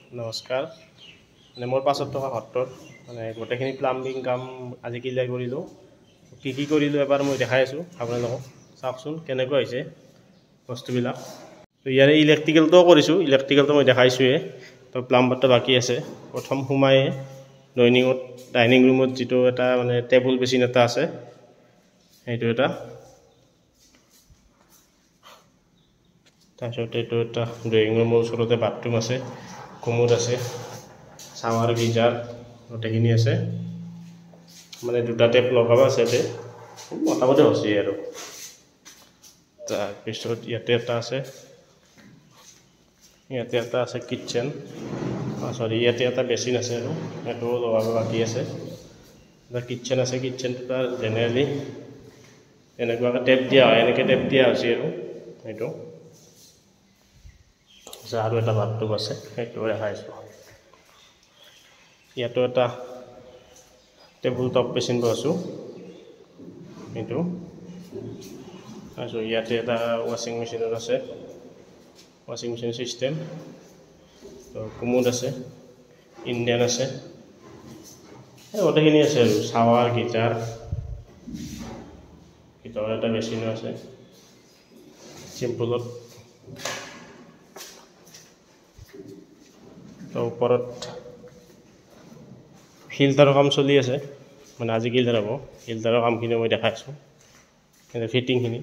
নমস্কাৰ মানে মোৰ 500 টকা সত্তৰ মানে গোটেইখিনি প্লাম্বিং কাম আজি ক্লিয়াৰ কৰিলোঁ কি কৰিলোঁ এবাৰ মই দেখাই আছোঁ আপোনালোকক চাওকচোন কেনেকুৱা হৈছে বস্তুবিলাক তো ইয়াৰে ইলেক্ট্ৰিকেলটো কৰিছোঁ ইলেক্ট্ৰিকেলটো মই দেখাইছোঁৱে তো প্লাম্বাৰটো বাকী আছে প্ৰথম সোমাই ডাইনিং ৰুমত যিটো এটা মানে টেবুল বেচিন এটা আছে সেইটো এটা তাৰপিছত এইটো এটা ড্ৰয়িং ৰুমৰ ওচৰতে বাথৰুম আছে কমোড আছে শাৱাৰ গিজাৰ গোটেইখিনি আছে মানে দুটা টেপ লগাব আছে ইয়াতে মোটামুটি হৈছে আৰু তাৰপিছত ইয়াতে এটা আছে কিটচেন সৰি ইয়াতে এটা বেচিন আছে আৰু সেইটো লগাব বাকী আছে এটা কিটচেন আছে কিটচেনটো তাৰ জেনেৰেলি এনেকুৱাকৈ টেপ দিয়া হয় এনেকৈ টেপ দিয়া হৈছে আৰু সেইটো আৰু এটা বাথৰুম আছে সেইটো দেখাইছোঁ ইয়াতো এটা টেবুল টপ বেচিন বহাইছোঁ এইটো তাৰপিছত ইয়াতে এটা ৱাশ্বিং মেচিনত আছে ৱাশ্বিং মেচিন চিষ্টেম তো কুমুদ আছে ইণ্ডিয়ান আছে গোটেইখিনি আছে আৰু শাৱাৰ গিজাৰ ভিতৰত এটা মেচিনো আছে চিম্পুলত তো ওপৰত ফিল্টাৰৰ কাম চলি আছে মানে আজি ক্লিয়াৰ হ'ব ফিল্টাৰৰ কামখিনি মই দেখাইছোঁ কিন্তু ফিটিংখিনি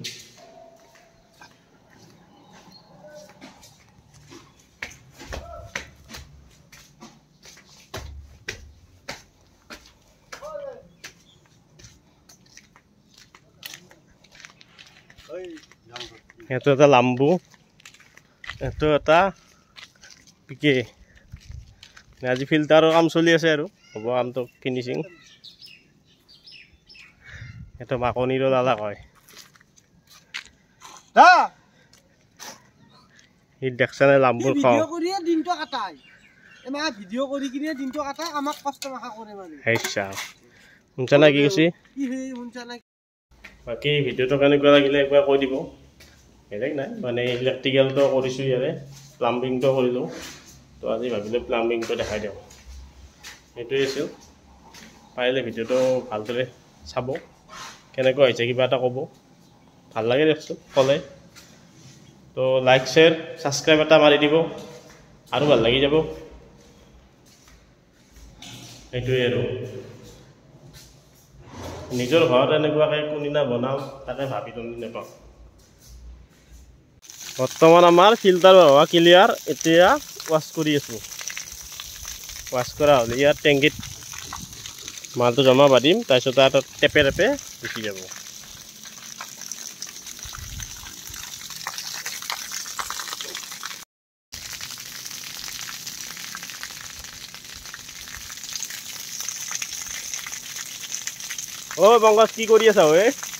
এইটো এটা লাম্বু এইটো এটা পিকে আজি ফিল্টাৰৰ কাম চলি আছে আৰু হ'ব কামটো ফিনিচিং এইটো মাকনিৰো দাদা কয় সি দেখছে নে লাম্বুৰ খাওঁ শুনছা না কি কৈছি বাকী ভিডিঅ'টো কেনেকুৱা লাগিলে একবাৰ কৈ দিব বেলেগ নাই মানে ইলেক্ট্ৰিকেলটো কৰিছোঁ ইয়াৰে প্লাম্বিংটো কৰিলোঁ তো আজি ভাবিলোঁ প্লাম্বিংটো দেখাই দিওঁ সেইটোৱে আছিল পাৰিলে ভিডিঅ'টো ভালদৰে চাব কেনেকুৱা হৈছে কিবা এটা ক'ব ভাল লাগে দেখোন ক'লে তো লাইক শ্বেয়াৰ ছাবস্ক্ৰাইব এটা মাৰি দিব আৰু ভাল লাগি যাব সেইটোৱে আৰু নিজৰ ঘৰত এনেকুৱাকৈ কোনদিনা বনাওঁ তাকে ভাবি নাপাওঁ বৰ্তমান আমাৰ ফিল্টাৰ হোৱা ক্লিয়াৰ এতিয়া ৱাছ কৰি আছোঁ ৱাছ কৰা হ'লে ইয়াত টেংকিত মালটো জমা বাদিম তাৰপিছত তাত টেপে গুচি যাব অ' পংকজ কি কৰি আছা ঐ